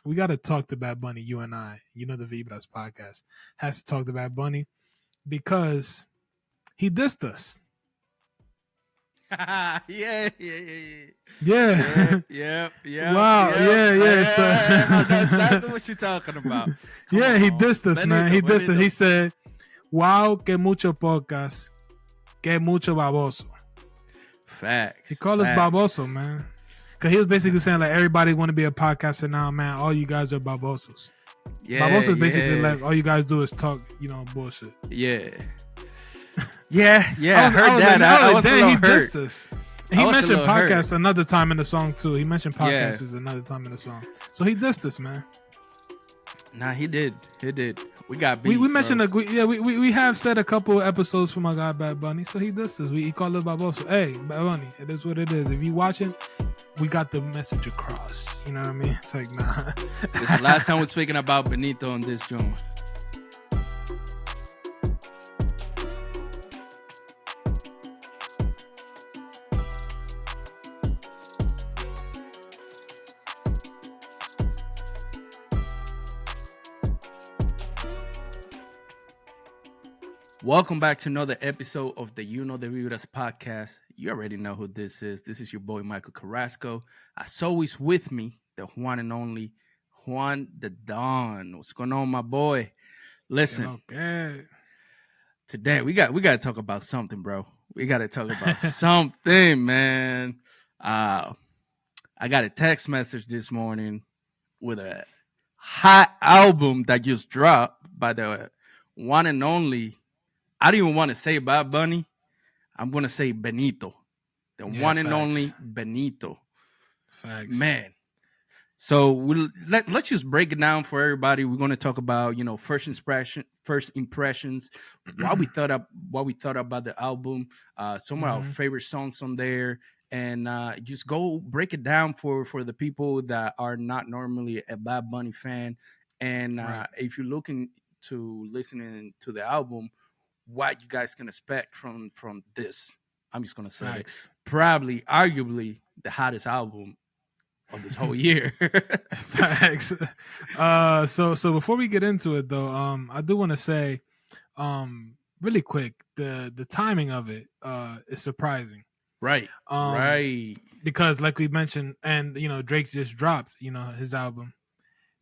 we got to talk to Bad Bunny, you and I. You know, the Vibras podcast has to talk to Bad Bunny because he dissed us. Yeah. Yeah. Wow. Yeah. So I know exactly what you're talking about. yeah, he dissed us, man. He dissed us. Benito. He said, "Wow, que mucho podcast, que mucho baboso." Facts. He called us baboso, man. Because he was basically saying, like, everybody want to be a podcaster now, man. All you guys are babosos. Yeah, Baboso is basically like, all you guys do is talk, bullshit. Yeah. I heard that. Like, I was a little he hurt. dissed us. And he mentioned podcasts another time in the song, too. He mentioned podcasts another time in the song. So he dissed us, man. Nah, he did. We got beef, we mentioned we have said a couple episodes for my guy Bad Bunny, so he dissed us. He called it baboso. Hey, Bad Bunny, it is what it is. If you watching, we got the message across. You know what I mean? It's like, nah. This is the last time we're speaking about Benito on this joint. Welcome back to another episode of the You Know the Vibras podcast. You already know who this is. This is your boy, Michael Carrasco. As always with me, the one and only Juan the Don. What's going on, my boy? Listen, today we got to talk about something, bro. We got to talk about something, man. I got a text message this morning with a hot album that just dropped by the one and only, I don't even want to say Bad Bunny. I'm going to say Benito. The one and only Benito. Facts. Man. So let's just break it down for everybody. We're going to talk about, first impressions, what we thought about the album, some of our favorite songs on there, and just go break it down for the people that are not normally a Bad Bunny fan. And if you're looking to listening to the album, what you guys can expect from this. I'm just gonna say probably arguably the hottest album of this whole year. Facts. So before we get into it though, I do want to say really quick, the timing of it is surprising. Right. Because like we mentioned, and Drake just dropped, his album.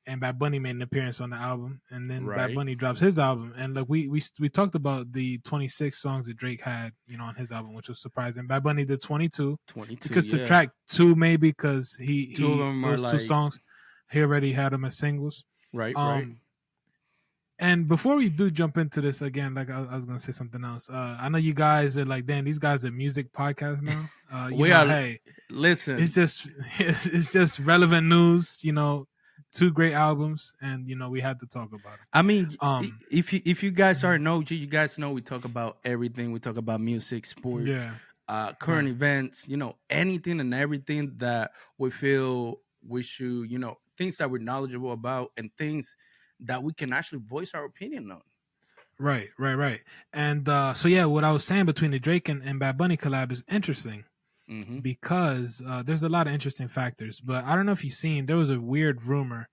And Bad Bunny made an appearance on the album, and then Bad Bunny drops his album. And like we talked about the 26 songs that Drake had, on his album, which was surprising. Bad Bunny did 22. You could subtract 2 maybe because he two of them are 2 songs he already had them as singles. Right. And before we do jump into this again, like I was gonna say something else. I know you guys are like, damn, these guys are music podcasts now. Hey, listen, it's just relevant news, 2 great albums, and we had to talk about it. I mean, if you guys are an OG, you guys know we talk about everything. We talk about music, sports, current events, anything and everything that we feel we should, things that we're knowledgeable about and things that we can actually voice our opinion on. Right. And what I was saying between the Drake and Bad Bunny collab is interesting. Because there's a lot of interesting factors, but I don't know if you've seen, there was a weird rumor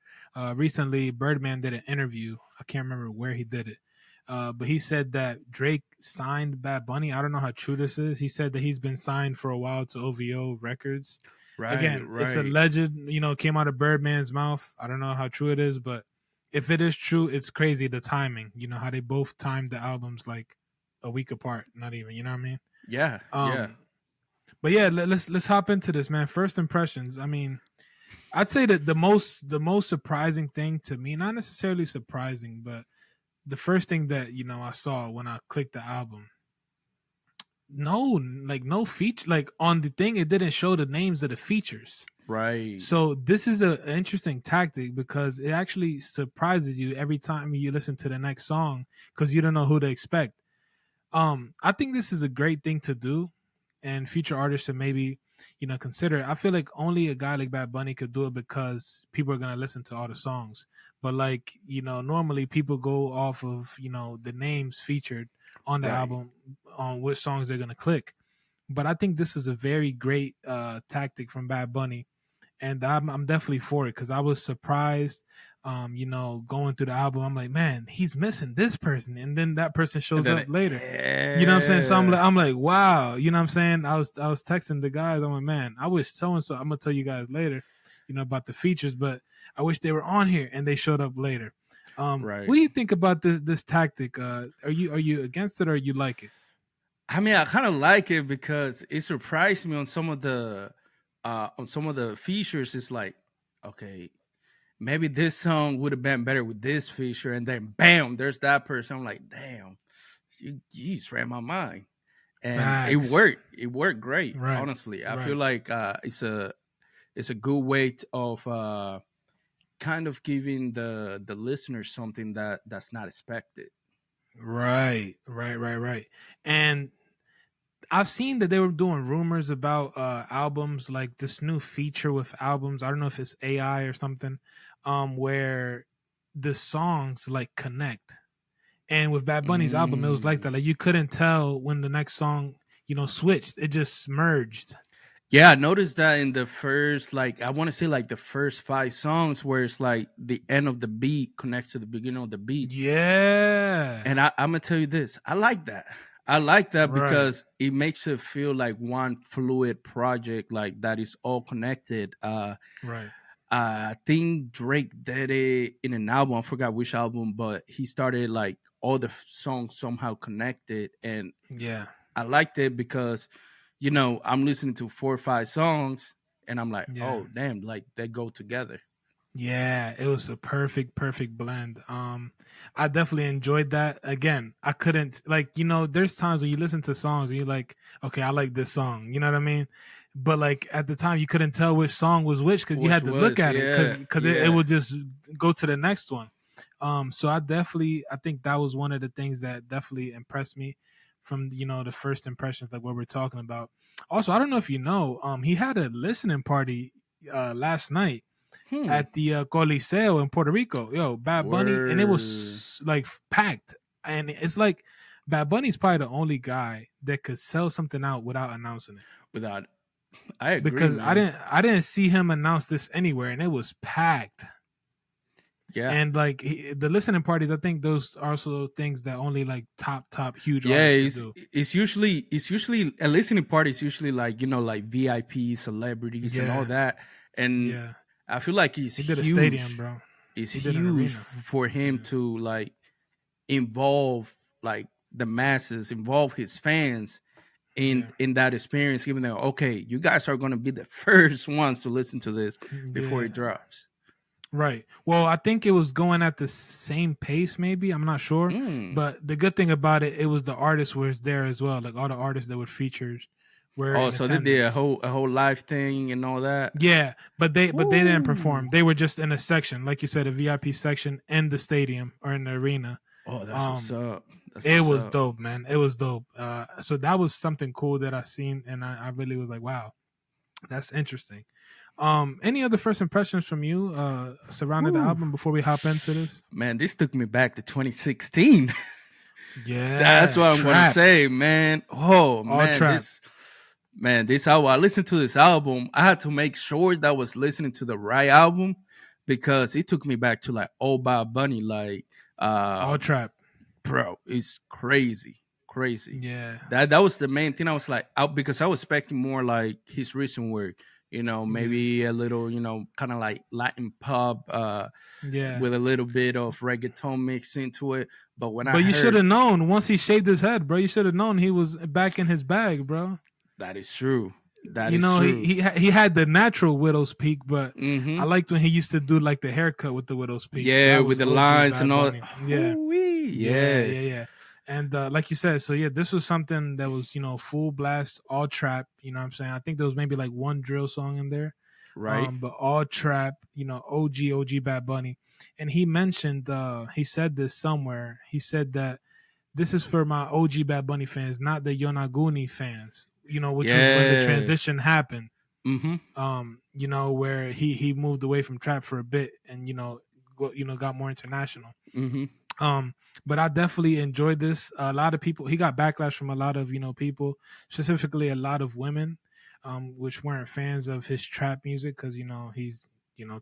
recently. Birdman did an interview. I can't remember where he did it, but he said that Drake signed Bad Bunny. I don't know how true this is. He said that he's been signed for a while to OVO Records. It's alleged, came out of Birdman's mouth. I don't know how true it is, but if it is true, it's crazy the timing. How they both timed the albums like a week apart, not even, you know what I mean? Yeah. But yeah, let's hop into this, man. First impressions. I mean, I'd say that the most surprising thing to me, not necessarily surprising, but the first thing that I saw when I clicked the album, no feature, like on the thing, it didn't show the names of the features. Right. So this is an interesting tactic because it actually surprises you every time you listen to the next song because you don't know who to expect. I think this is a great thing to do. And future artists to maybe, consider it. I feel like only a guy like Bad Bunny could do it because people are going to listen to all the songs. But like, normally people go off of, the names featured on the album on which songs they're going to click. But I think this is a very great tactic from Bad Bunny. and I'm definitely for it because I was surprised. Going through the album, I'm like, man, he's missing this person, and then that person And shows then up it, later. You know what I'm saying? So yeah. I'm like, wow. You know what I'm saying? I was texting the guys. I'm like, man, I wish so and so. I'm gonna tell you guys later, about the features, but I wish they were on here and they showed up later. What Right. do you think about this tactic? Are you against it or you like it? I mean, I kind of like it because it surprised me on some of the features. It's like, okay, maybe this song would have been better with this feature, and then bam, there's that person. I'm like, damn, you just read my mind, and it Facts. worked. It worked great. Right. Honestly, I feel Right. like it's a good way of kind of giving the listener something that's not expected. Right. Right. Right. Right. And I've seen that they were doing rumors about albums, like this new feature with albums. I don't know if it's AI or something, where the songs like connect. And with Bad Bunny's album, it was like Mm. that. Like you couldn't tell when the next song, switched. It just merged. Yeah, I noticed that in the first, like, I want to say, like, the first 5 songs, where it's like the end of the beat connects to the beginning of the beat. Yeah. And I'm gonna tell you this, I like that. I like that Right. because it makes it feel like one fluid project, like that is all connected. Right. I think Drake did it in an album. I forgot which album, but he started like all the songs somehow connected, and Yeah. I liked it because, I'm listening to 4 or 5 songs, and I'm like, Yeah. oh damn, like they go together. Yeah, it was a perfect blend. I definitely enjoyed that. Again, I couldn't there's times when you listen to songs and you're like, okay, I like this song. You know what I mean? But like at the time you couldn't tell which song was which because you Which had to look was, at it yeah, because it yeah. would just go to the next one. So I think that was one of the things that definitely impressed me from the first impressions, like what we're talking about. Also, I don't know if he had a listening party last night Hmm. at the Coliseo in Puerto Rico. Yo, Bad Bunny, and it Word. was like packed. And it's like Bad Bunny's probably the only guy that could sell something out without announcing it. Without, I agree, Because I man. didn't I didn't see him announce this anywhere, and it was packed. Yeah. And like the listening parties, I think those are also things that only like top huge Yeah, artists could do. it's usually a listening party is usually like, like VIP celebrities and all Yeah, that. And yeah. I feel like it's He did a stadium, huge. bro. It's He did an huge arena. for him Yeah, to like involve like the masses, involve his fans in yeah, in that experience, given that, okay, you guys are going to be the first ones to listen to this before it yeah. drops. Right. Well, I think it was going at the same pace, maybe. I'm not sure. Mm. But the good thing about it, it was the artists was there as well. Like all the artists that were featured were Oh, in so they did a attendance. whole live thing and all that. Yeah, but they didn't perform. Ooh. They were just in a section, like you said, a VIP section in the stadium or in the arena. Oh, that's what's Um, up. That's it what's was up. dope, man. It was dope. So that was something cool that I seen, and I really was like, wow, that's interesting. Any other first impressions from you surrounding the Whew. album before we hop into this? Man, this took me back to 2016. That's Yeah, what I'm gonna trapped, say, man. Oh all man, trapped. this album. I listened to this album. I had to make sure that I was listening to the right album because it took me back to like old Bob Bunny. Like, All trapped. bro, it's crazy, crazy. Yeah, That was the main thing. I was like, because I was expecting more like his recent work. yeah, Maybe a little, kind of like Latin pop, yeah. with a little bit of reggaeton mixed into it. But when I But you should heard have known once he shaved his head, bro. You should have known he was back in his bag, bro. that is true, that You is know, true. he had the natural widow's peak, but I Hmm. liked when he used to do like the haircut with the widow's peak. Yeah, That with was the OG lines and Bad all. Bunny. Yeah, Hoo-wee, yeah, yeah, yeah, yeah. And like you said, so yeah, this was something that was full blast, all trap. You know what I'm saying? I think there was maybe like one drill song in there, right. but all trap. OG Bad Bunny. And he mentioned, he said this somewhere. He said that this is for my OG Bad Bunny fans, not the Yonaguni fans. Which was when the Yeah. transition happened. Hmm. Where he moved away from trap for a bit and got more international. Hmm. Um, but I definitely enjoyed this. A lot of people, he got backlash from a lot of people, specifically a lot of women. which weren't fans of his trap music because he's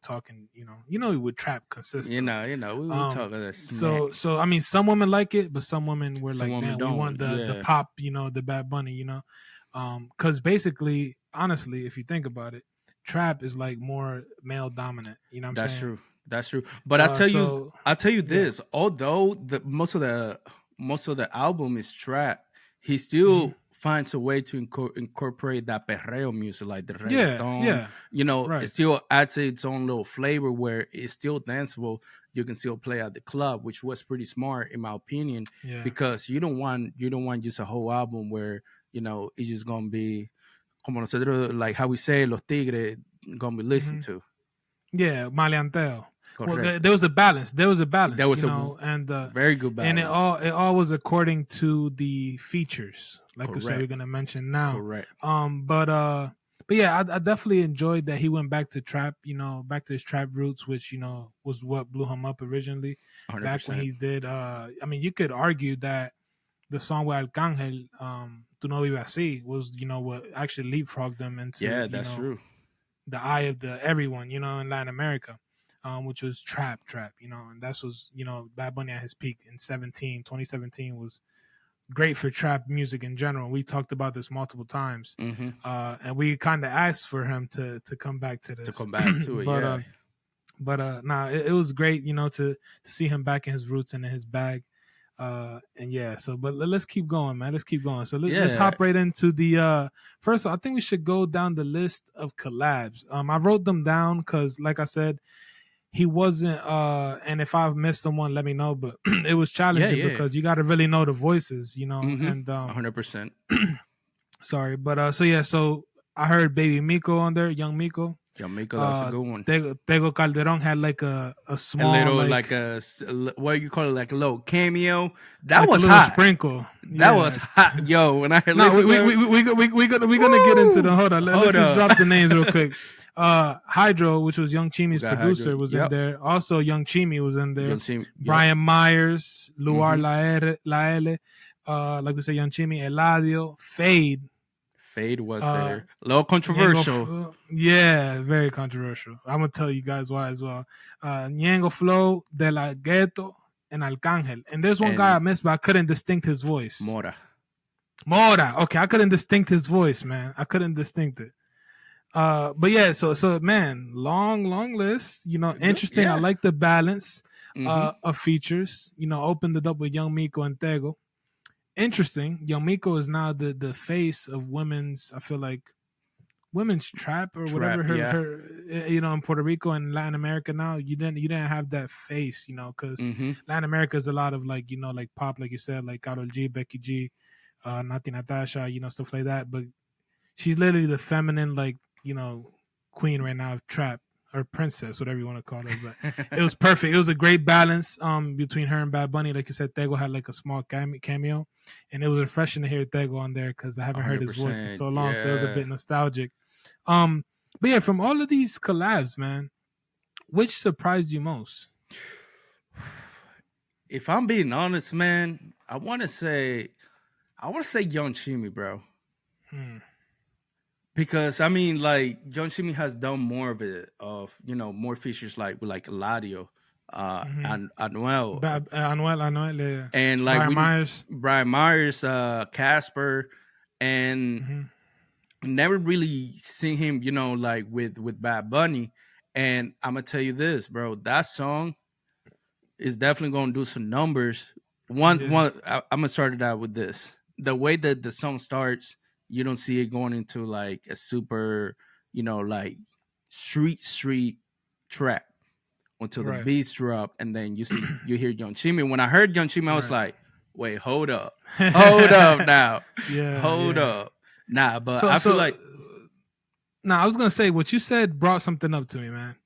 talking he would trap consistent. We were talking that smack. So I mean, some women like it, but some women were Some like, women "Damn, we want the pop, the Bad Bunny, because basically, honestly, if you think about it, trap is like more male dominant. You know what I'm That's saying? true. That's true. But I'll tell you this. Yeah. Although most of the album is trap, he still finds a way to incorporate that perreo music, like the reggaeton. Right. It still adds its own little flavor where it's still danceable. You can still play at the club, which was pretty smart in my opinion. Yeah. Because you don't want just a whole album where it's just gonna be como nosotros, like how we say Los Tigres, gonna be listened to. Yeah, maleanteo. Correct. Well, there was a balance. There was a and very good balance. And it all was according to the features, like we said, we're gonna mention now. Correct. But yeah, I definitely enjoyed that he went back to trap, back to his trap roots, which was what blew him up originally. 100%. Back when he did. I mean, you could argue that the song with Arcángel, "Tu no vives así," was what actually leapfrogged them into. Yeah, that's true. The eye of everyone, in Latin America, which was trap, and that was, Bad Bunny at his peak in 2017 was great for trap music in general. We talked about this multiple times, and we kind of asked for him to come back to this. To come back to it, it was great, to see him back in his roots and in his bag. And yeah, but let's keep going, man. Let's keep going. So let's hop right into the first. I think we should go down the list of collabs. I wrote them down because, like I said, he wasn't. And if I've missed someone, let me know. But it was challenging because you got to really know the voices, And 100%. Sorry, but so I heard Baby Miko on there, Young Miko. Young Miko, that's a good one. Tego Calderon had like a small, a little like a what do you call it, like a little cameo. That was hot. Sprinkle. That was hot, yo. When I heard, we gonna get into the hold on. Let's just drop the names real quick. Hydro, which was Young Chimi's producer, Hydro. Was in there. Also, Young Chimi was in there. Brian Myers, Luar Laele, like we say, Young Chimi, Eladio, Fade. Fade was there. A little controversial. Very controversial. I'm going to tell you guys why as well. Ñengo Flow, De La Ghetto, and Arcángel. And there's one guy I missed, but I couldn't distinct his voice. Mora. Okay, I couldn't distinct his voice, man. I couldn't distinct it. But yeah, so man, long list. Interesting. Yeah. I like the balance of features. Opened it up with Young Miko and Tego. Interesting. Young Miko is now the face of women's. I feel like women's trap or whatever. Her in Puerto Rico and Latin America now. You didn't have that face, because Latin America is a lot of like pop, like you said, like Karol G, Becky G, Nati Natasha, stuff like that. But she's literally the feminine, like queen right now of trap. Or princess, whatever you want to call her, but it was perfect. It was a great balance between her and Bad Bunny. Like you said, Tego had like a small cameo, and it was refreshing to hear Tego on there because I haven't heard his voice in so long, so it was a bit nostalgic. But yeah, from all of these collabs, man, which surprised you most? If I'm being honest, man, I want to say Young Chimi, bro. Because I mean, like Young Chimi has done more of it, more features like with like Eladio, and Anuel, yeah. And like Brian Myers, Casper, and never really seen him, like with Bad Bunny. And I'm gonna tell you this, bro, that song is definitely gonna do some numbers. I'm gonna start it out with this: the way that the song starts. You don't see it going into like a super, like street trap until the beats drop, and then you hear Young Chimi. When I heard Young Chimi, I was like, "Wait, hold up now, hold up." Nah, but I feel like. I was gonna say what you said brought something up to me, man,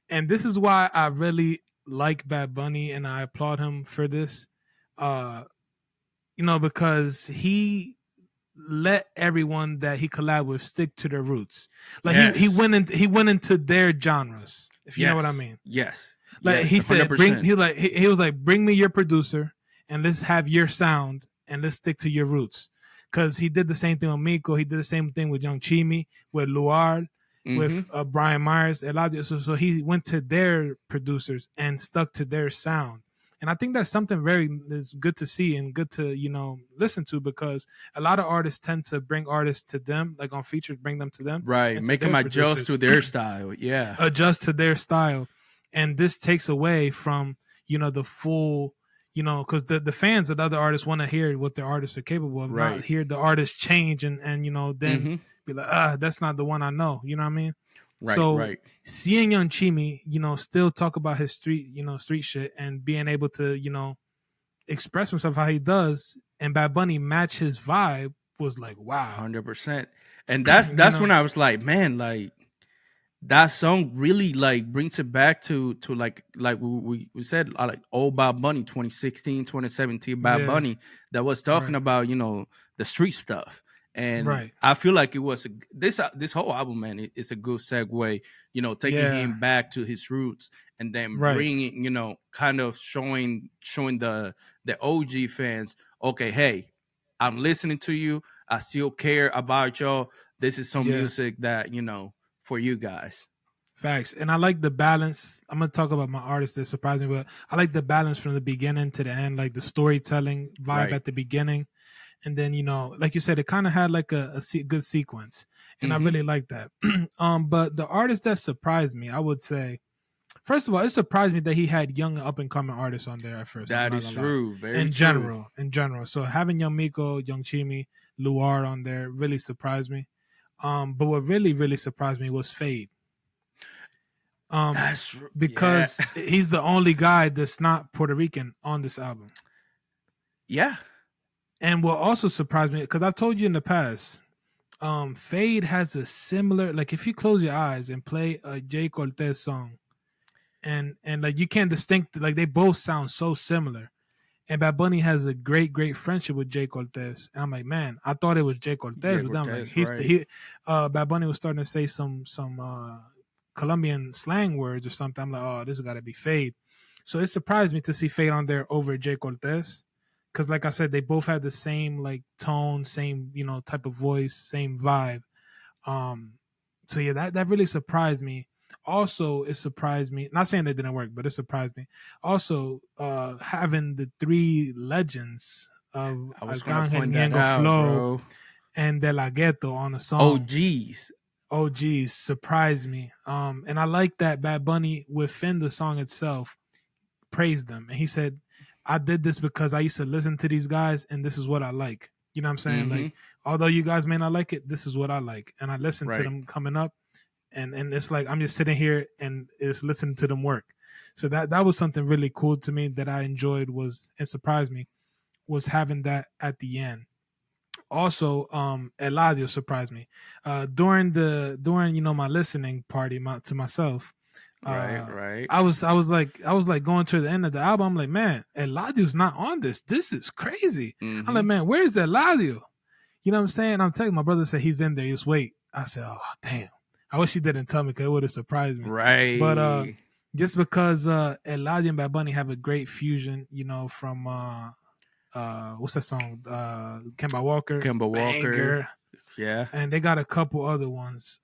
and this is why I really like Bad Bunny, and I applaud him for this. Because he let everyone that he collabed with stick to their roots. Like he went into their genres, if you know what I mean. Yes. Like he said, he was like, bring me your producer and let's have your sound and let's stick to your roots. because he did the same thing with Miko. He did the same thing with Young Chimi, with Luar, with Brian Myers. So he went to their producers and stuck to their sound. And I think that's something is good to see and good to, listen to, because a lot of artists tend to bring artists to them, like on features, bring them to them. Right. Make them adjust to their style. Yeah. Adjust to their style. And this takes away from, the full, because the fans of the other artists want to hear what their artists are capable of, not hear the artist change and then be like, that's not the one I know. You know what I mean? Right. Seeing Young Chimi, still talk about his street shit and being able to, express himself how he does, and Bad Bunny match his vibe was like, wow. 100%. And that's when I was like, man, like that song really like brings it back to like we said, like old Bad Bunny, 2016, 2017 Bad Bunny that was talking about, the street stuff. And I feel like it was this whole album, man. It's a good segue, taking him back to his roots, and then bringing, kind of showing the OG fans, okay, hey, I'm listening to you. I still care about y'all. This is some music that for you guys. Facts. And I like the balance. I'm gonna talk about my artists that surprised me, but I like the balance from the beginning to the end, like the storytelling vibe at the beginning. And then, like you said, it kind of had like a good sequence. And I really like that. But the artist that surprised me, I would say, first of all, it surprised me that he had young up and coming artists on there at first. That is true. Very in true. general. So having Young Miko, Young Chimi, Luar on there really surprised me. But what really, really surprised me was Fade. That's because he's the only guy that's not Puerto Rican on this album. Yeah. And what also surprised me, because I've told you in the past, Fade has a similar, like if you close your eyes and play a Jay Cortez song, and like you can't distinct, like they both sound so similar. And Bad Bunny has a great friendship with Jay Cortez. And I'm like, man, I thought it was Jay Cortez, but I'm like, Bad Bunny was starting to say some Colombian slang words or something. I'm like, oh, this has got to be Fade. So it surprised me to see Fade on there over Jay Cortez. Because like I said, they both had the same like tone, same, type of voice, same vibe. So yeah, that really surprised me. Also, it surprised me, not saying that didn't work, but it surprised me. Also, having the three legends of Arcángel, Flow, and De La Ghetto on the song. OGs surprised me. And I like that Bad Bunny within the song itself praised them. And he said, I did this because I used to listen to these guys and this is what I like. You know what I'm saying? Like, although you guys may not like it, this is what I like. And I listened to them coming up, and it's like I'm just sitting here and it's listening to them work. So that was something really cool to me that I enjoyed and surprised me, was having that at the end. Also, Eladio surprised me. During my listening party to myself. Right. I was like going to the end of the album. I'm like, man, Eladio's not on this. This is crazy. I'm like, man, where's Eladio? You know what I'm saying? I'm telling you, my brother said he's in there. Just wait. I said, oh damn. I wish he didn't tell me because it would have surprised me. Right. But just because Eladio and Bad Bunny have a great fusion, from what's that song? Kemba Walker. Banger. Yeah. And they got a couple other ones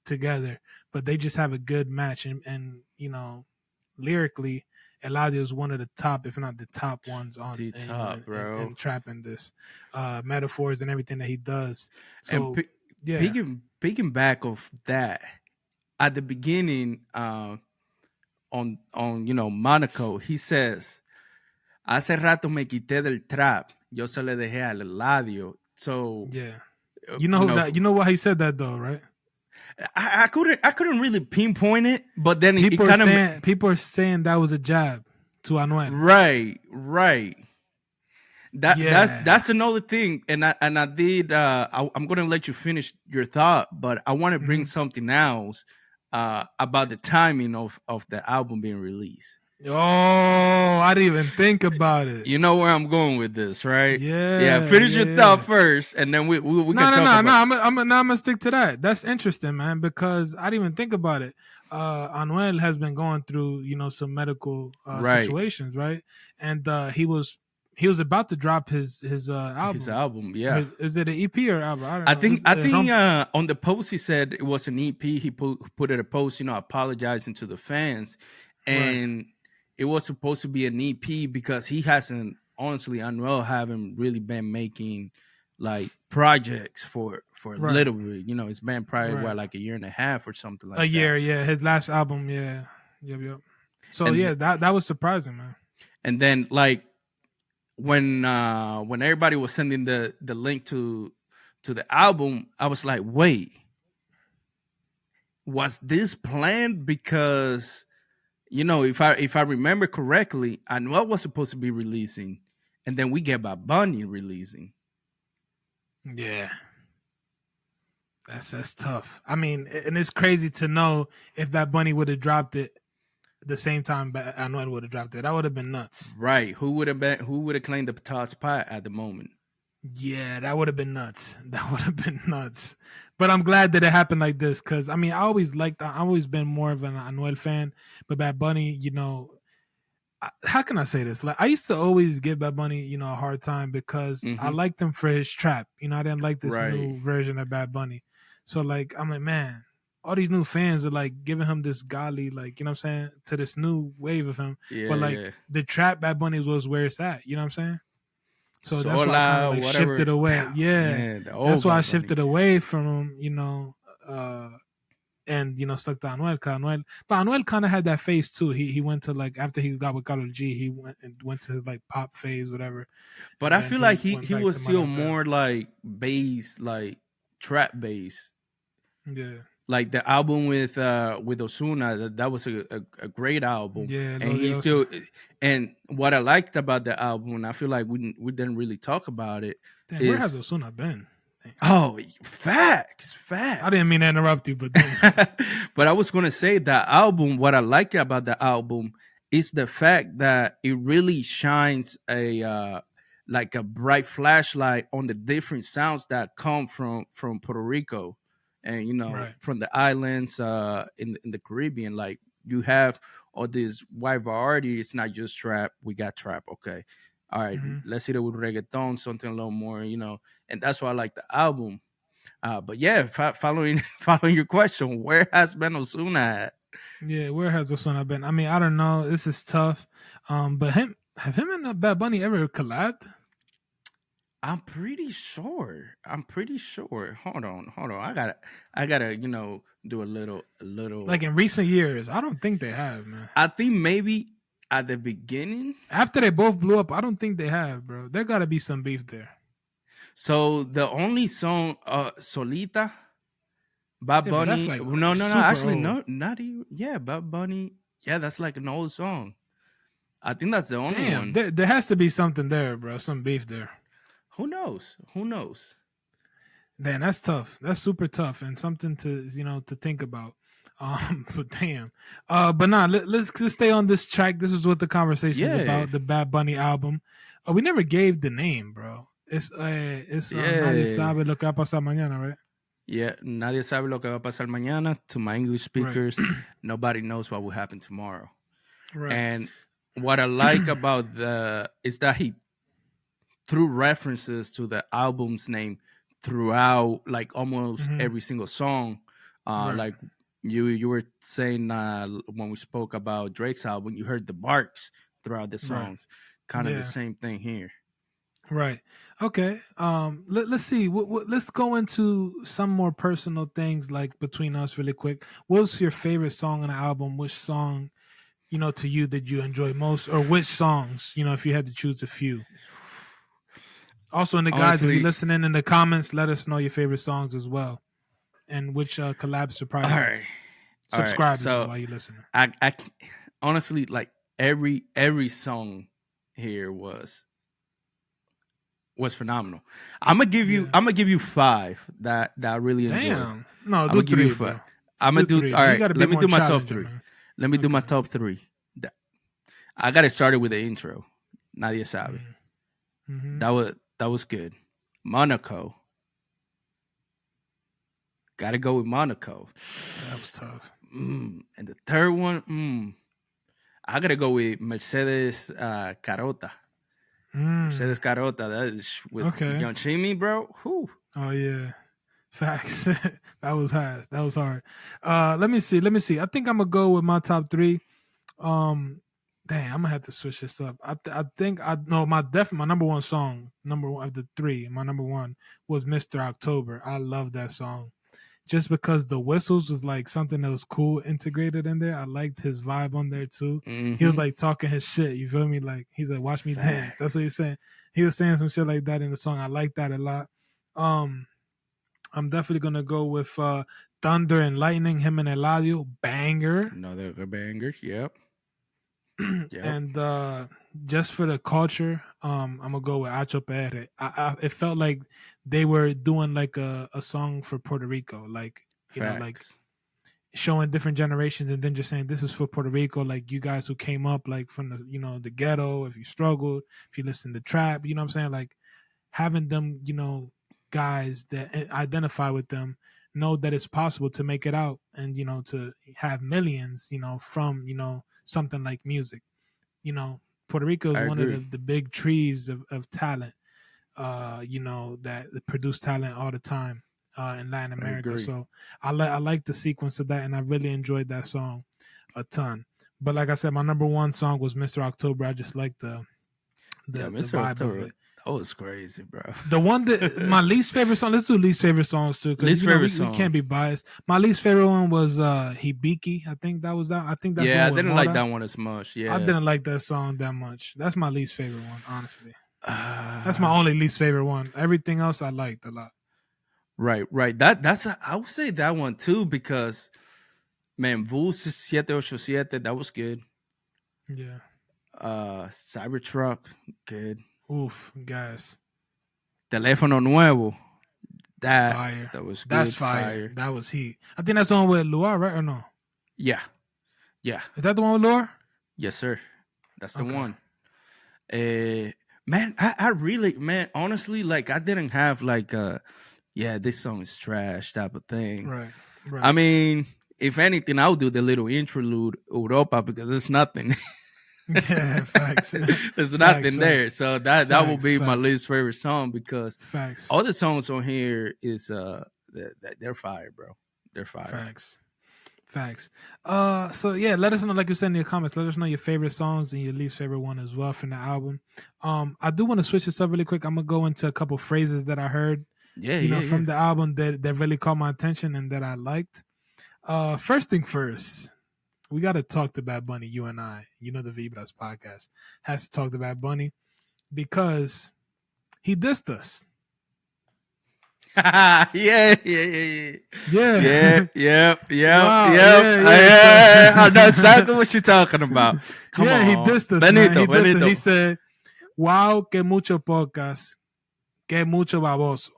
together, but they just have a good match. And lyrically, Eladio is one of the top, if not the top ones on the top, bro. And trapping this metaphors and everything that he does. So picking back of that, at the beginning, on Monaco, he says, "Hace rato me quité del trap, yo se le dejé al Eladio." So yeah, you know why he said that though, right? I couldn't really pinpoint it, but then people are saying that was a jab to Anuel. Right. That's another thing, and I did. I'm gonna let you finish your thought, but I want to bring something else about the timing of the album being released. Oh, I didn't even think about it. You know where I'm going with this, right? Yeah. Finish your thought first, and then we can talk about. I'm gonna stick to that. That's interesting, man, because I didn't even think about it. Anuel has been going through, some medical situations, right? And he was he was about to drop his album. His album, yeah. Is it an EP or album? I don't I know. think on the post he said it was an EP. He put it a post, apologizing to the fans, and it was supposed to be an EP because he hasn't, honestly, Anuel haven't really been making like projects for a little bit. It's been probably like a year and a half or something like that. A year, yeah. His last album, yeah. Yep. So that was surprising, man. And then like when everybody was sending the link to the album, I was like, wait, was this planned? Because if I remember correctly, Anuel was supposed to be releasing, and then we get Bad Bunny releasing. Yeah, that's tough. I mean, and it's crazy to know if Bad Bunny would have dropped it the same time Anuel would have dropped it. That would have been nuts. Right? Who would have claimed the top spot at the moment? Yeah, that would have been nuts. But I'm glad that it happened like this because I mean, I've always been more of an Anuel fan, but Bad Bunny, how can I say this? Like I used to always give Bad Bunny, a hard time because I liked him for his trap. I didn't like this new version of Bad Bunny. So like I'm like, man, all these new fans are like giving him this golly, like, you know what I'm saying, to this new wave of him. Yeah, but like the trap Bad Bunny was where it's at, you know what I'm saying? So that's why I kind of like shifted away. Yeah, that's why I shifted away from him, and stuck to Anuel. But Anuel kind of had that phase too. He went to like after he got with Karol G, he went to his like pop phase, whatever. But I feel like he was still more like bass, like trap bass. Yeah. Like the album with Ozuna, that was a great album. Yeah, and he still. And what I liked about the album, and I feel like we didn't really talk about it. Damn, where has Ozuna been? Damn. Oh, facts. I didn't mean to interrupt you, but but I was gonna say that album. What I like about the album is the fact that it really shines like a bright flashlight on the different sounds that come from Puerto Rico. And from the islands in the Caribbean, like you have all this wide variety. It's not just trap. We got trap. Okay, all right. Let's hit it with reggaeton, something a little more, and that's why I like the album. But yeah, following your question, where has Ben Ozuna at? Yeah, where has Ozuna been? I mean, I don't know. This is tough. But him and Bad Bunny ever collabed? I'm pretty sure. Hold on. I gotta, do a little. Like in recent years, I don't think they have, man. I think maybe at the beginning, after they both blew up, I don't think they have, bro. There gotta be some beef there. So the only song, Solita, Bad Bunny. Like no. Actually, old. No, not even. Yeah, Bad Bunny. Yeah, that's like an old song. I think that's the only one. There has to be something there, bro. Some beef there. Who knows? Man, that's tough. That's super tough, and something to to think about. But damn. But nah, let's just stay on this track. This is what the conversation is about. The Bad Bunny album. We never gave the name, bro. It's Nadie Sabe lo que va a pasar mañana, right? Yeah, Nadie Sabe lo que va a pasar mañana. To my English speakers, nobody knows what will happen tomorrow. Right. And what I like about is that he threw references to the album's name throughout, like almost every single song. Like you were saying when we spoke about Drake's album, you heard the barks throughout the songs. Kind of the same thing here. Right. Okay. Let's see. Let's go into some more personal things, like between us, really quick. What's your favorite song on the album? Which song, to you, did you enjoy most, or which songs, if you had to choose a few? Also, in the guys, if you're listening in the comments, let us know your favorite songs as well, and which collab surprised you. All right. Subscribe as well while you're listening. I honestly, like every song here was phenomenal. I'm gonna give you 5 that I really enjoyed. Damn. No, do 3, bro. I'm gonna do. All right. Let me do my top 3. Let me do my top 3. I got it started with the intro. Nadie Sabe. That was good. Monaco. Got to go with Monaco. That was tough. And the third one, I got to go with Mercedes Carota. Mercedes Carota, that is with Young Chimmy, bro. Whew. Oh yeah, facts. That was hard. That was hard. Let me see. I think I'm gonna go with my top 3. Damn, I'm gonna have to switch this up. I think I know my number one song, number one of the 3. My number one was Mr. October. I love that song. Just because the whistles was like something that was cool integrated in there. I liked his vibe on there too. Mm-hmm. He was like talking his shit. You feel me? Like he's like, "Watch me dance." That's what he's saying. He was saying some shit like that in the song. I like that a lot. I'm definitely gonna go with Thunder and Lightning. Him and Eladio, banger. Another banger. Yep. And just for the culture, I'm gonna go with Acho Pere. It felt like they were doing like a song for Puerto Rico, like you know, like showing different generations, and then just saying this is for Puerto Rico, like you guys who came up like from the the ghetto. If you struggled, if you listen to trap, you know what I'm saying, like having them, guys that identify with them know that it's possible to make it out and to have millions from something like music. Puerto Rico is one of the big trees of talent, that produce talent all the time in Latin America. So I like the sequence of that, and I really enjoyed that song a ton. But like I said, my number one song was Mr. October. I just like the vibe October. of it. That was crazy, bro. The one that my least favorite song. Let's do least favorite songs too. Least favorite song. We can't be biased. My least favorite one was Hibiki. I think that was that. I think that's I didn't like that one as much. Yeah, I didn't like that song that much. That's my least favorite one, honestly. That's my only least favorite one. Everything else I liked a lot. Right. I would say that one too because man, Voo 787, that was good. Yeah. Cybertruck, good. Oof, guys. Teléfono Nuevo. Fire. That was good. That's fire. That was heat. I think that's the one with Luar, right? Or no? Yeah. Is that the one with Luar? Yes, sir. That's the one. Man, I really, honestly, like I didn't have like this song is trash type of thing. Right. I mean, if anything, I'll do the little interlude Europa because there's nothing. Yeah, facts. There's nothing there. So that will be my least favorite song because all the songs on here is they're fire, bro. They're fire. Facts. So yeah, let us know, like you said in your comments, let us know your favorite songs and your least favorite one as well from the album. I do want to switch this up really quick. I'm gonna go into a couple phrases that I heard from the album that really caught my attention and that I liked. First thing first, we got to talk to Bad Bunny, you and I. The Vibras podcast has to talk to Bad Bunny because he dissed us. Yeah. I know exactly what you're talking about. Come on. He dissed us. Benito. He said, "Wow, que mucho podcast, que mucho baboso."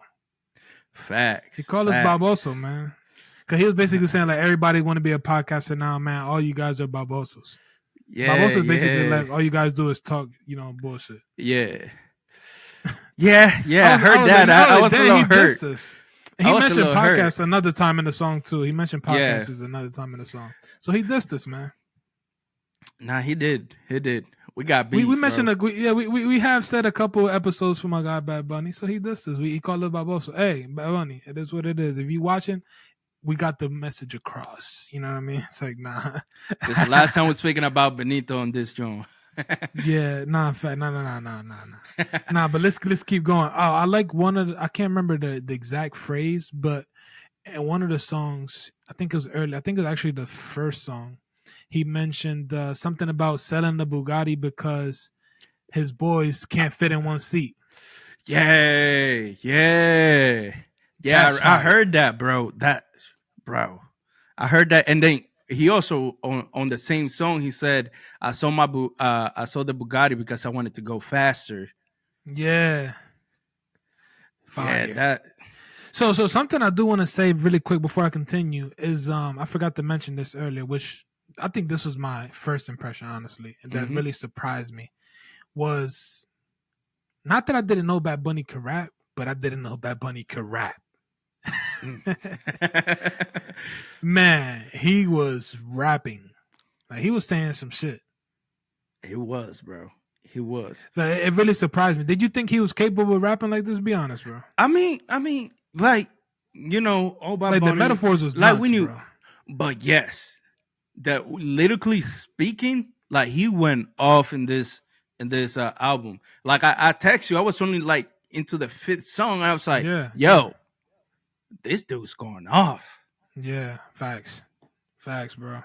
Facts. He called us baboso, man. Because he was basically saying like everybody want to be a podcaster now, man. All you guys are babosos. Yeah, babosos basically like all you guys do is talk, bullshit. Yeah. I heard that. I was a little hurt. He mentioned podcasts another time in the song too. He mentioned podcasts another time in the song. So he dissed us, man. Nah, he did. We got beef. We mentioned we have said a couple episodes for my guy Bad Bunny. So he dissed us. He called it baboso. Hey, Bad Bunny, it is what it is. If you watching, we got the message across. You know what I mean? It's like, nah. This is the last time we're speaking about Benito on this joint. Yeah, nah, but let's keep going. Oh, I like one of I can't remember the exact phrase, but in one of the songs, I think it was early. I think it was actually the first song. He mentioned something about selling the Bugatti because his boys can't fit in one seat. Yeah. I heard that, bro. I heard that, and then he also on the same song he said, "I saw the Bugatti because I wanted to go faster." Yeah. Fire. Yeah, that. So something I do want to say really quick before I continue is I forgot to mention this earlier, which I think this was my first impression, honestly, and that really surprised me. Was not that I didn't know Bad Bunny could rap, but I didn't know Bad Bunny could rap. Man, he was rapping. Like he was saying some shit. He was, bro. He was. Like, it really surprised me. Did you think he was capable of rapping like this? Be honest, bro. I mean, like, all Bad Like Bunny, the metaphors was like nuts, when you, bro. but yes, that lyrically speaking, like he went off in this album. Like I text you, I was only like into the 5th song, and I was like, yo, this dude's going off. Yeah, facts, bro.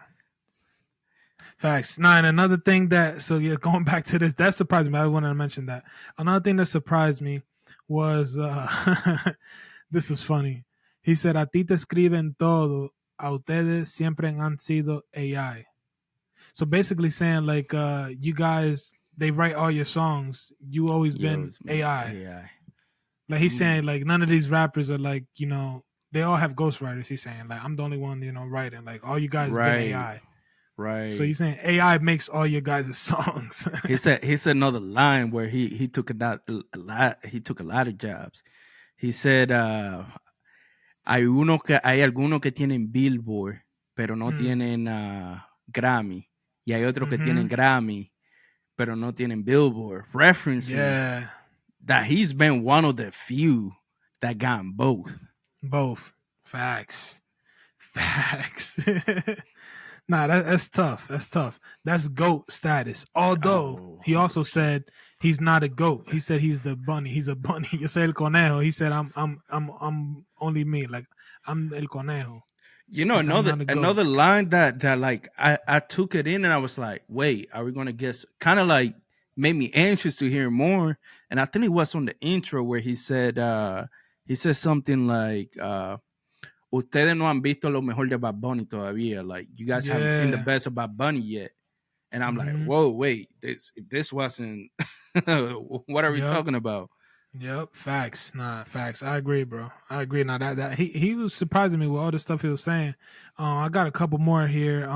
Facts. Nah, and another thing going back to this, that surprised me. I wanted to mention that. Another thing that surprised me was this was funny. He said, "A ti te escriben todo, a ustedes siempre han sido AI." So basically saying like, you guys, they write all your songs. You always been AI. Like he's saying like none of these rappers are like, they all have ghostwriters. He's saying like I'm the only one, writing. Like all you guys been AI. Right. So you're saying AI makes all your guys' songs. He said another line where he took a lot. He took a lot of jobs. He said, hay algunos que tienen Billboard, pero no tienen Grammy, y hay otros que tienen Grammy, pero no tienen Billboard. Referencing that he's been one of the few that got both. Both. Facts. Nah, that's tough. That's GOAT status. Although he also said he's not a GOAT. He said he's the bunny. He's a bunny. Yo soy el conejo. He said I'm only me. Like I'm el conejo. Another line that like I took it in and I was like, wait, are we gonna guess? Kind of like made me anxious to hear more. And I think it was on the intro where he said something like ustedes no han visto lo mejor de Bad Bunny todavía. Like, you guys haven't seen the best of Bad Bunny yet. And I'm like, whoa, wait, this wasn't, what are we talking about? Yep, facts. Nah, facts. I agree, bro. I agree. Now that he was surprising me with all the stuff he was saying. I got a couple more here.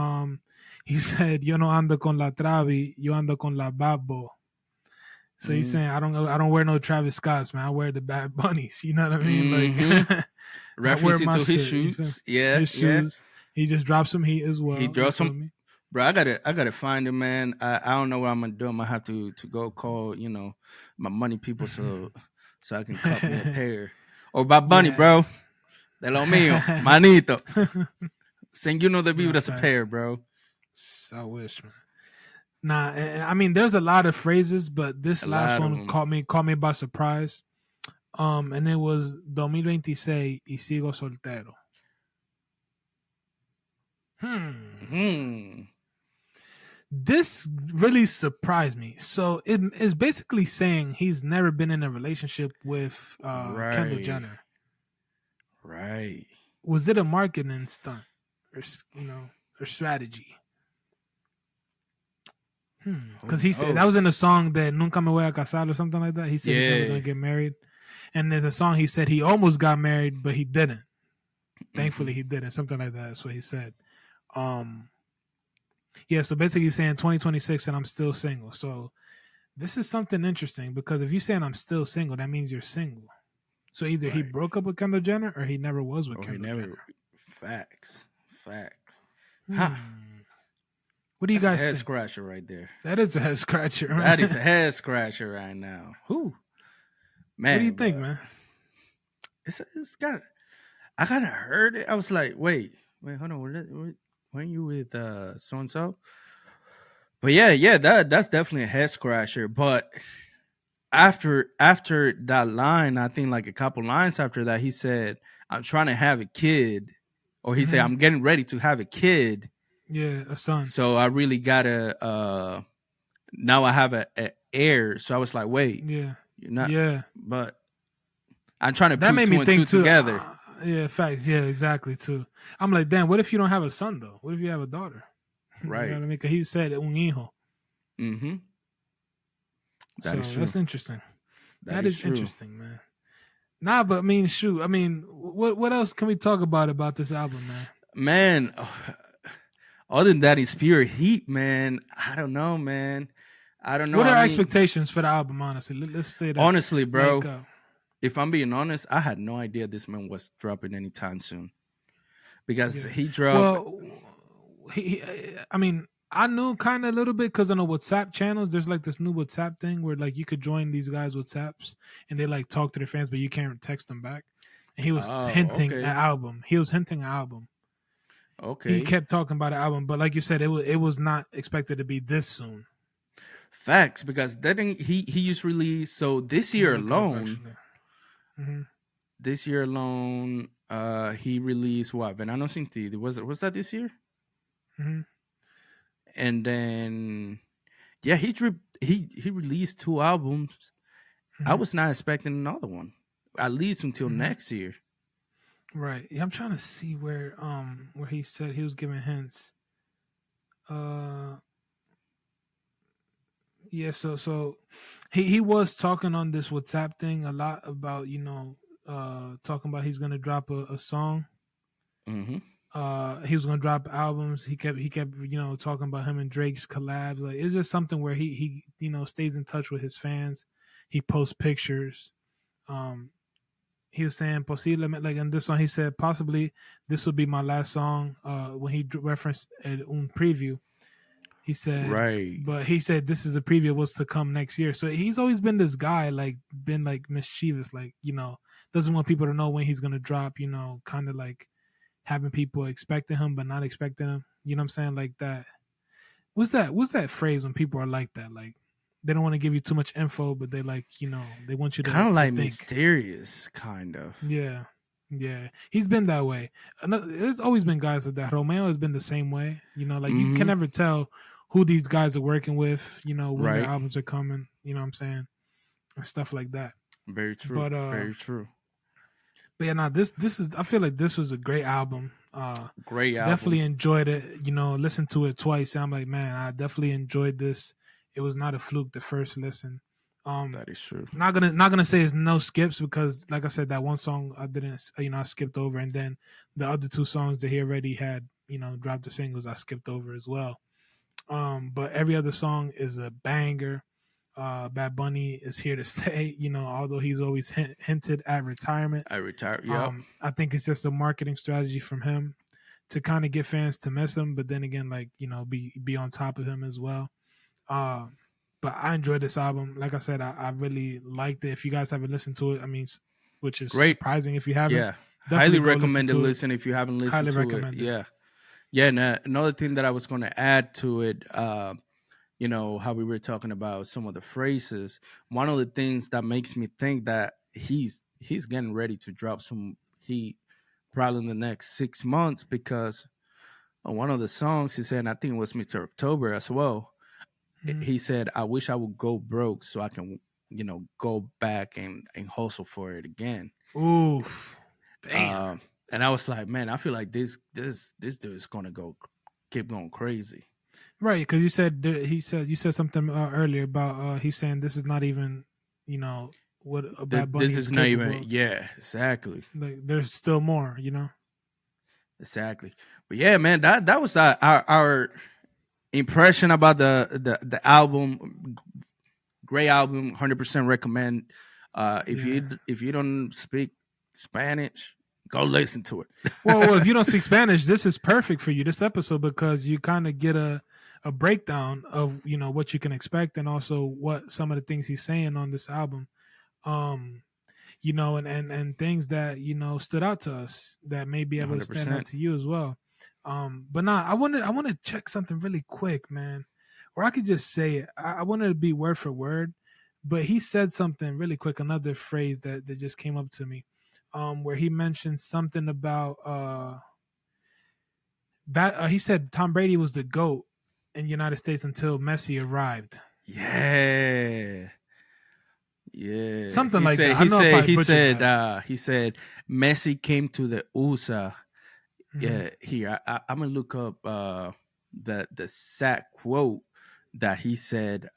He said, "Yo no ando con la Travi, yo ando con la Babo." So he's saying, I don't wear no Travis Scotts, man. I wear the Bad Bunnies. You know what I mean? Like referencing to his shoes. Yeah, his shoes. He just dropped some heat as well. He dropped some. Bro, I gotta find him, man. I don't know what I'm gonna do. I'm gonna have to go call, my money people so I can cut me a pair. Or Bad Bunny, bro. De lo mío, manito. Send de vibras a pair, bro. I wish, man. Nah, I mean, there's a lot of phrases, but this last one caught me by surprise. And it was 2026 y sigo soltero. This really surprised me. So it is basically saying he's never been in a relationship with Kendall Jenner. Right. Was it a marketing stunt or strategy? Because he said that was in a song that Nunca Me Voy a Casar or something like that. He said he's never gonna get married. And there's a song he said he almost got married, but he didn't. Thankfully he didn't. Something like that. That's what he said. Yeah, so basically he's saying 2026 and I'm still single. So this is something interesting because if you're saying I'm still single, that means you're single. So either he broke up with Kendall Jenner or he never was with Kendall Jenner. Facts. What do you guys think? Head scratcher right there. That is a head scratcher. Man. That is a head scratcher right now. Who? Man, what do you think, man? It's got. I kind of heard it. I was like, wait, hold on. Weren't you with so and so? But yeah, that's definitely a head scratcher. But after that line, I think like a couple lines after that, he said, "I'm trying to have a kid," or he said, "I'm getting ready to have a kid." Yeah, a son. So I really gotta. Now I have a heir. So I was like, wait, you're not. Yeah, but I'm trying to that put made two me and think two together. Yeah, facts. Yeah, exactly. Too. I'm like, damn. What if you don't have a son though? What if you have a daughter? Right. You know what I mean? Because he said un hijo. That is true. That's interesting. That is interesting, man. Nah, but I mean, shoot. I mean, what else can we talk about this album, man? Man, other than that, it's pure heat, man. I don't know, man. I don't know. What are our expectations for the album, honestly? Let's say that. Honestly, bro, if I'm being honest, I had no idea this man was dropping anytime soon. Because he dropped... Well, I mean, I knew kind of a little bit because on the WhatsApp channels, there's like this new WhatsApp thing where like you could join these guys' WhatsApps and they like talk to their fans, but you can't text them back. And he was Oh, hinting at okay. album. He was hinting at album. He Okay. kept talking about the album, but like you said, it was not expected to be this soon. Facts, because that thing he just released. So Let me look it up actually. Hmm. this year alone, he released what? Venano Sin Ti. Was that this year? Hmm. And then yeah, he released two albums. I Hmm. was not expecting another one, at least until Hmm. next year. Right. Yeah, I'm trying to see where he said he was giving hints. Uh yeah, so he was talking on this WhatsApp thing a lot about, talking about he's gonna drop a song. Mm-hmm. He was gonna drop albums. He kept talking about him and Drake's collabs. Like it's just something where he stays in touch with his fans. He posts pictures. Um he was saying posiblemente, like in this song he said possibly this will be my last song. When he referenced un preview, he said, Right. but he said this is a preview of what's to come next year. So he's always been this guy, like been like mischievous, like doesn't want people to know when he's gonna drop. Kind of like having people expecting him but not expecting him. You know what I'm saying? Like that. What's that phrase when people are like that? Like they don't want to give you too much info, but they like they want you to Kind of to like think. mysterious, kind of. Yeah, yeah. He's been that way. There's always been guys like that. Romeo has been the same way. Like you can Mm-hmm. never tell who these guys are working with. When their Right. albums are coming. You know what I'm saying? Or stuff like that. Very true. But Very true. yeah, no, this is. I feel like this was a great album. Great Definitely album. enjoyed it. Listened to it twice. I'm like, man, I definitely enjoyed this. It was not a fluke the first listen. That is true. Not gonna say it's no skips because, like I said, that one song I didn't, I skipped over, and then the other two songs that he already had, dropped the singles, I skipped over as well. But every other song is a banger. Bad Bunny is here to stay. Although he's always hinted at retirement. I retired. Yep. I think it's just a marketing strategy from him to kind of get fans to miss him, but then again, like be on top of him as well. Uh, but I enjoyed this album. Like I said, I really liked it. If you guys haven't listened to it, I mean, which is Great. surprising if you haven't, Yeah. Highly definitely go listen recommended to it. listen if you haven't listened Highly to it. recommend it. Yeah. Yeah. And another thing that I was going to add to it, how we were talking about some of the phrases. One of the things that makes me think that he's getting ready to drop some heat probably in the next 6 months because on one of the songs he said, I think it was Mr. October as well. Mhm. He said, I wish I would go broke so I can, go back and hustle for it again. Oof, damn. And I was like, man, I feel like this dude is gonna keep going crazy. Right, because you said something earlier about he's saying this is not even what a Bad Bunny This is is not capable even, of. yeah, exactly. Like there's still more. Exactly. But yeah, man, that was our impression about the album. Great album, 100% recommend. If Yeah. you don't speak Spanish, go listen to it. Well, if you don't speak Spanish, this is perfect for you, this episode, because you kind of get a breakdown of what you can expect and also what some of the things he's saying on this album. Um, and things that stood out to us that may be able to stand out 100%. to you as well. But nah, I want to check something really quick, man, or I could just say it. I wanted to be word for word, but he said something really quick. Another phrase that just came up to me, where he mentioned something about he said Tom Brady was the GOAT in the United States until Messi arrived. Yeah. Yeah. Something like that. I know I probably butchered that. He said Messi came to the USA. Hmm. Yeah, here I'm gonna look up the exact quote that he said.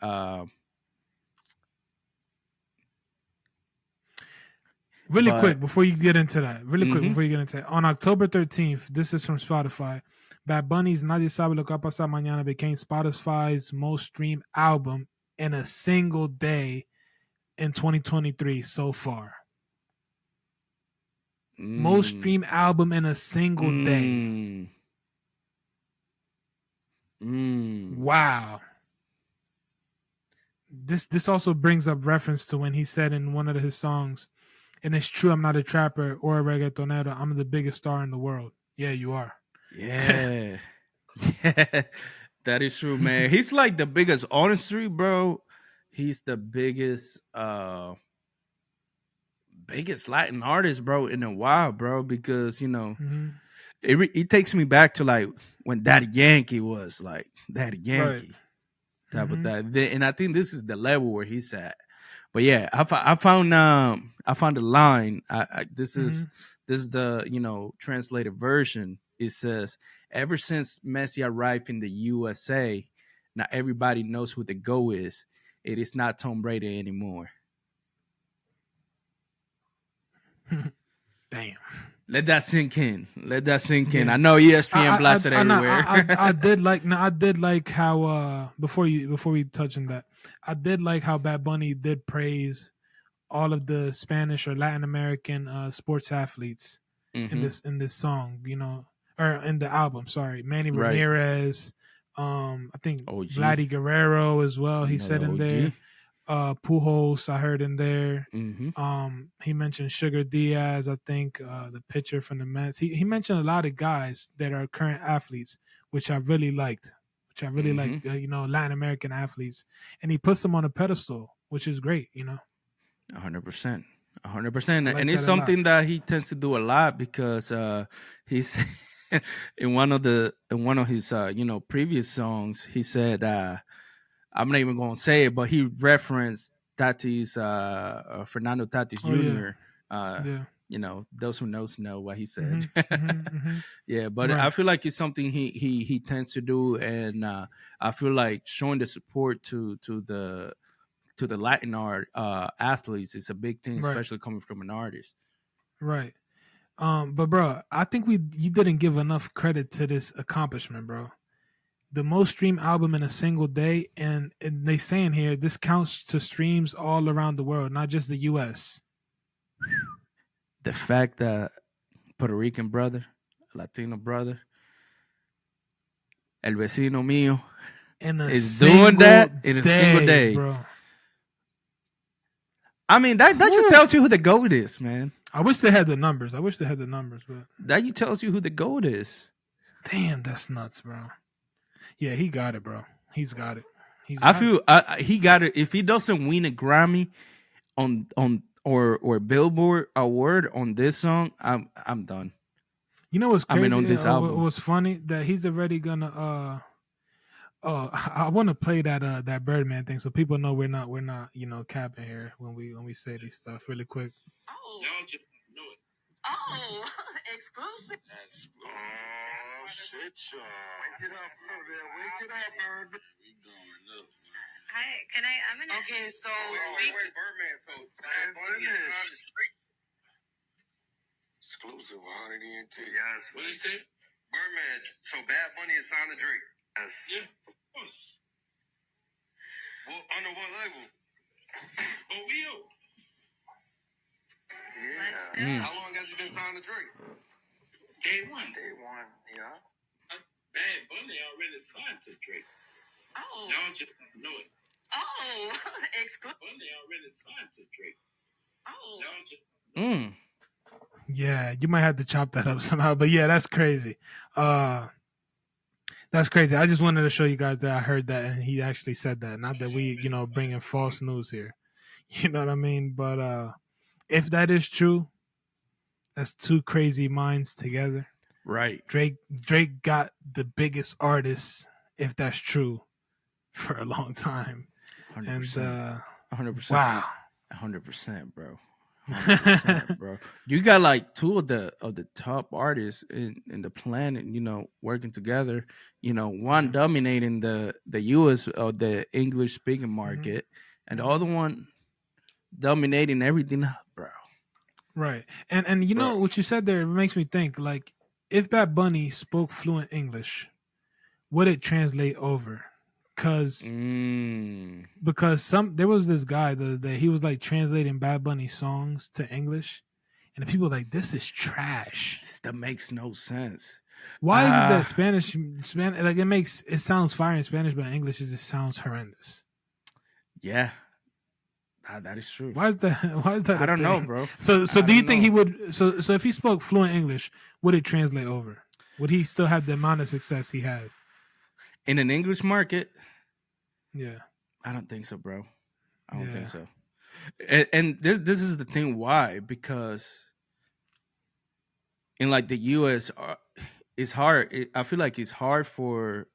Really quick But before you get into that. Really quick mhm. before you get into that. On October 13th, this is from Spotify. Bad Bunny's Nadie Sabe lo que va a pasar mañana became Spotify's most streamed album in a single day in 2023 so far. Most Mm, streamed album in a single day. mm, Wow. This also brings up reference to when he said in one of his songs, and it's true, I'm not a trapper or a reggaetonero. I'm the biggest star in the world. Yeah, you are. Yeah. Yeah. That is true, man. He's like the biggest, honestly, bro. He's the biggest Latin artist, bro, in a while, bro, because Mm-hmm. it takes me back to like when Daddy Yankee was like Daddy Right. Yankee type of Mm-hmm. that. And I think this is the level where he's at. But yeah, I found a line. Mm-hmm. This is the translated version. It says, "Ever since Messi arrived in the USA, now everybody knows who the GO is. It is not Tom Brady anymore." Damn. Let that sink in. Let that sink in. Yeah. I know ESPN blasted everywhere. I did like no, I did like how before we touch on that, I did like how Bad Bunny did praise all of the Spanish or Latin American sports athletes Hmm. in this song, or in the album. Sorry, Manny Right. Ramirez. I think OG. Vladdy Guerrero as well. He Another said in OG. there. Pujols, I heard in there. Hmm. He mentioned Sugar Diaz. I think the pitcher from the Mets. He mentioned a lot of guys that are current athletes, which I really liked. Which I really Hmm. liked. Latin American athletes, and he puts them on a pedestal, which is great. 100%. 100%. I And like it's that a lot. something that he tends to do a lot because he's in one of his previous songs, he said I'm not even gonna say it, but he referenced Tatis Fernando Tatis Oh yeah, Jr. Uh, yeah. those who knows know what he said. Mm-hmm. Mm-hmm. Mm-hmm. Yeah, but I Right, feel like it's something he tends to do, and I feel like showing the support to the Latin art athletes is a big thing, right, especially coming from an artist. right. But bro, I think you didn't give enough credit to this accomplishment, bro. The most streamed album in a single day, and they saying here this counts to streams all around the world, not just the U.S. The fact that Puerto Rican brother, Latino brother, el vecino mío, In a is doing single that in a single day, day. bro. I mean, that just Whew. tells you who the GOAT is, man. I wish they had the numbers. But That you tells you who the GOAT is. damn, that's nuts, bro. Yeah, he got it, bro. He's got it. He's I got it. feel he got it. If he doesn't win a Grammy on or Billboard award on this song, I'm done. You know what's I mean, on crazy? this album. What's funny that he's already gonna oh, I want to play that Birdman thing so people know we're not capping here when we say these stuff really quick. Oh, y'all just know it. Oh, exclusive. Oh, shit, y'all. Wake it up, Sylvia. Wake it up, Bird. We going up. Hi, can I? I'm gonna. Okay, so wait, Birdman. So Bad Bunny is on the street. Exclusive, hard ENT. Yes. What did he say? Birdman. So Bad Bunny is on the Drake. Yes. Yeah, of course. Well, under what label? OVO. Yeah. How long has he been signed to Drake? Day one. Day one. Yeah. Bad Bunny already signed to Drake. Oh. Y'all just don't know it. Oh. Exclusive. Bunny already signed to Drake. Oh. Y'all just don't know it. Yeah, you might have to chop that up somehow, but yeah, that's crazy. That's crazy. I just wanted to show you guys that I heard that and he actually said that. Not that we, bringing false news here. You know what I mean? But if that is true, that's two crazy minds together. Right. Drake got the biggest artist, if that's true, for a long time. 100%. And 100%. wow. 100%, bro. 100%, bro. You got like two of the top artists in the planet, working together. One dominating the US or the English speaking market, and the other one dominating everything, bro. Right. And you know what you said there, it makes me think, like, if Bad Bunny spoke fluent English, would it translate over? Because there was this guy the other day, he was like translating Bad Bunny songs to English, and the people were like, this is trash. That makes no sense. Why is it that Spanish, like it sounds fire in Spanish, but in English it just sounds horrendous? Yeah, that is true. Why is that? Why is that? I don't know, thing? bro. So do you think he would? So if he spoke fluent English, would it translate over? Would he still have the amount of success he has in an English market? Yeah, I don't think so, bro. I don't think so. And this is the thing. Why? Because in like the U.S., it's hard. I feel like it's hard for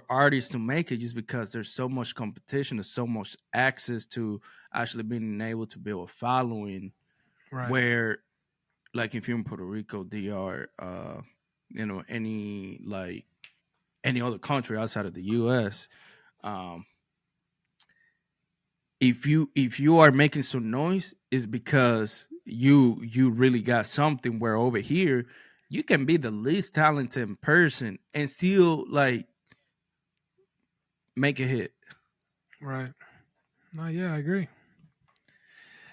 artists to make it just because there's so much competition, there's so much access to actually being able to build a following. right. Where, like, if you're in Puerto Rico, DR, any other country outside of the U.S., if you are making some noise, is because you really got something. Where over here, you can be the least talented person and still like make a hit. Right. No, yeah, I agree.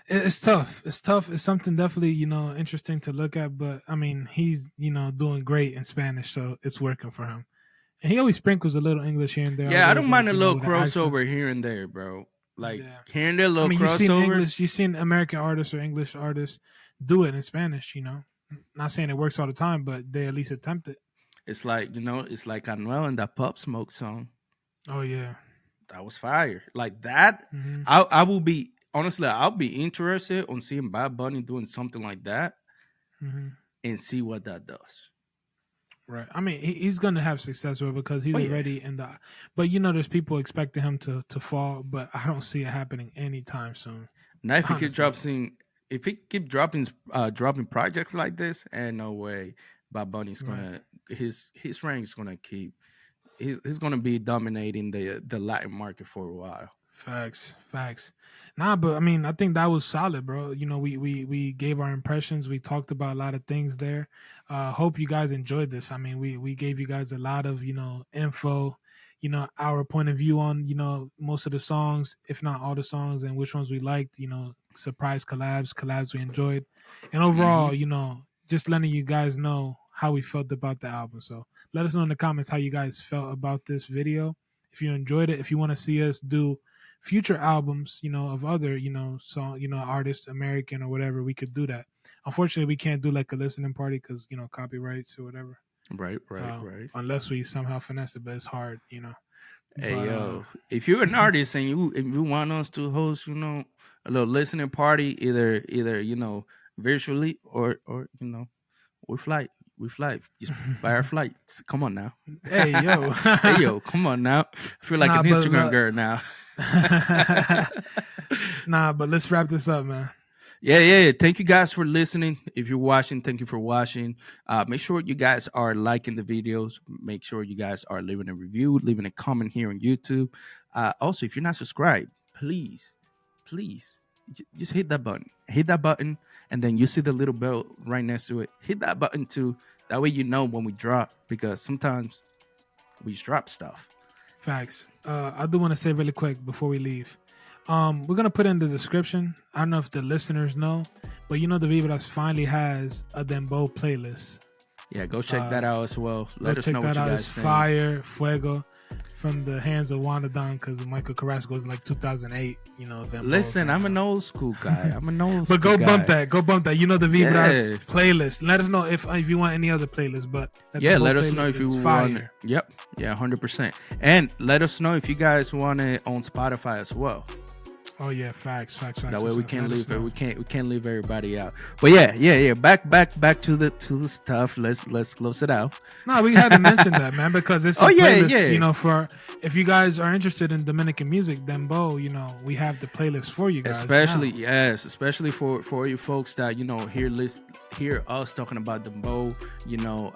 It's tough. It's tough. It's something definitely, interesting to look at. But I mean, he's, doing great in Spanish, so it's working for him. And he always sprinkles a little English here and there. Yeah, I don't mind a little crossover here and there, bro. Like here and there, little crossover. You've seen English, you've seen American artists or English artists do it in Spanish. Not saying it works all the time, but they at least attempt it. It's like it's like Anuel and that Pop Smoke song. Oh yeah, that was fire. Like that, mm-hmm. I will be honestly, I'll be interested on seeing Bad Bunny doing something like that, mm-hmm. and see what that does. Right. I mean, he's going to have success with it because he's already in the. But there's people expecting him to fall, but I don't see it happening anytime soon. Now, if he keep dropping projects like this, and no way, Bad Bunny's gonna his rank is gonna keep. He's gonna be dominating the Latin market for a while. Facts. Nah, but I mean, I think that was solid, bro. We gave our impressions. We talked about a lot of things there. Hope you guys enjoyed this. I mean, we gave you guys a lot of, info, our point of view on, most of the songs, if not all the songs, and which ones we liked, surprise collabs we enjoyed. And overall, just letting you guys know how we felt about the album. So let us know in the comments how you guys felt about this video. If you enjoyed it, if you want to see us do future albums, of other, artists, American or whatever, we could do that. Unfortunately, we can't do like a listening party because, copyrights or whatever. Right. Unless we somehow finesse it, but it's hard, Hey, yo, if you're an artist and you want us to host, a little listening party, either virtually or we fly. Just buy our flight. Come on now. Hey, yo. Hey, yo, come on now. I feel like an Instagram girl now. Nah, but let's wrap this up, man. Yeah. Thank you guys for listening. If you're watching, thank you for watching. Make sure you guys are liking the videos. Make sure you guys are leaving a review, leaving a comment here on YouTube. Also, if you're not subscribed, please, just hit that button. Hit that button, and then you see the little bell right next to it. Hit that button too. That way you know when we drop, because sometimes we just drop stuff. Facts. I do want to say really quick before we leave. We're gonna put in the description. I don't know if the listeners know, but the Vibras finally has a Dembow playlist. Yeah, go check that out as well. Let us know what you guys think. Fire, Fuego, from the hands of Wanda Don, because Michael Carrasco was like 2008. Listen, I'm an old school guy. But go bump that. Go bump that. The Vibras playlist. Let us know if you want any other playlist. But let us know if you want it. Yep. Yeah, 100%. And let us know if you guys want it on Spotify as well. Oh yeah, facts. That way we can't leave it. We can't leave everybody out. But yeah. Back to the stuff. Let's close it out. No, we had to mention that, man, because it's a playlist. For if you guys are interested in Dominican music, Dembow, we have the playlist for you guys. Especially for you folks that hear us talking about Dembow,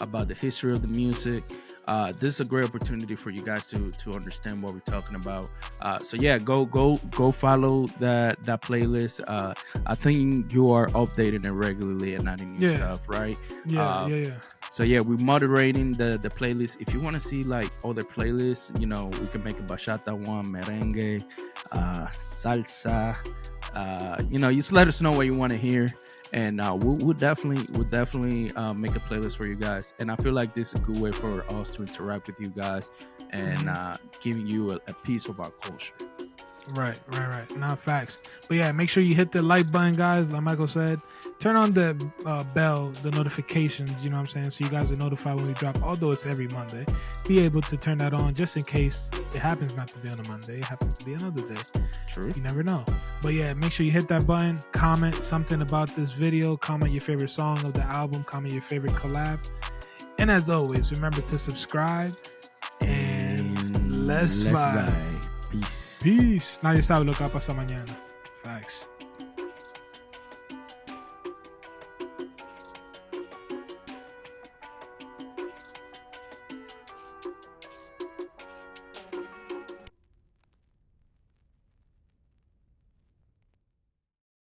about the history of the music. This is a great opportunity for you guys to understand what we're talking about. So yeah, go follow that playlist. I think you are updating it regularly and adding new stuff, right? Yeah. So yeah, we're moderating the playlist. If you want to see like other playlists, we can make a bachata one, merengue, salsa. Just let us know what you want to hear. And we'll definitely make a playlist for you guys. And I feel like this is a good way for us to interact with you guys and giving you a piece of our culture. Right. Not facts. But yeah, make sure you hit the like button, guys. Like Michael said, turn on the bell, the notifications, you know what I'm saying? So you guys are notified when we drop, although it's every Monday. Be able to turn that on just in case it happens not to be on a Monday. It happens to be another day. True. You never know. But yeah, make sure you hit that button, comment something about this video, comment your favorite song of the album, comment your favorite collab. And as always, remember to subscribe and let's vibe. Peace. Peace. Nadie sabe lo que va a pasar mañana. Facts.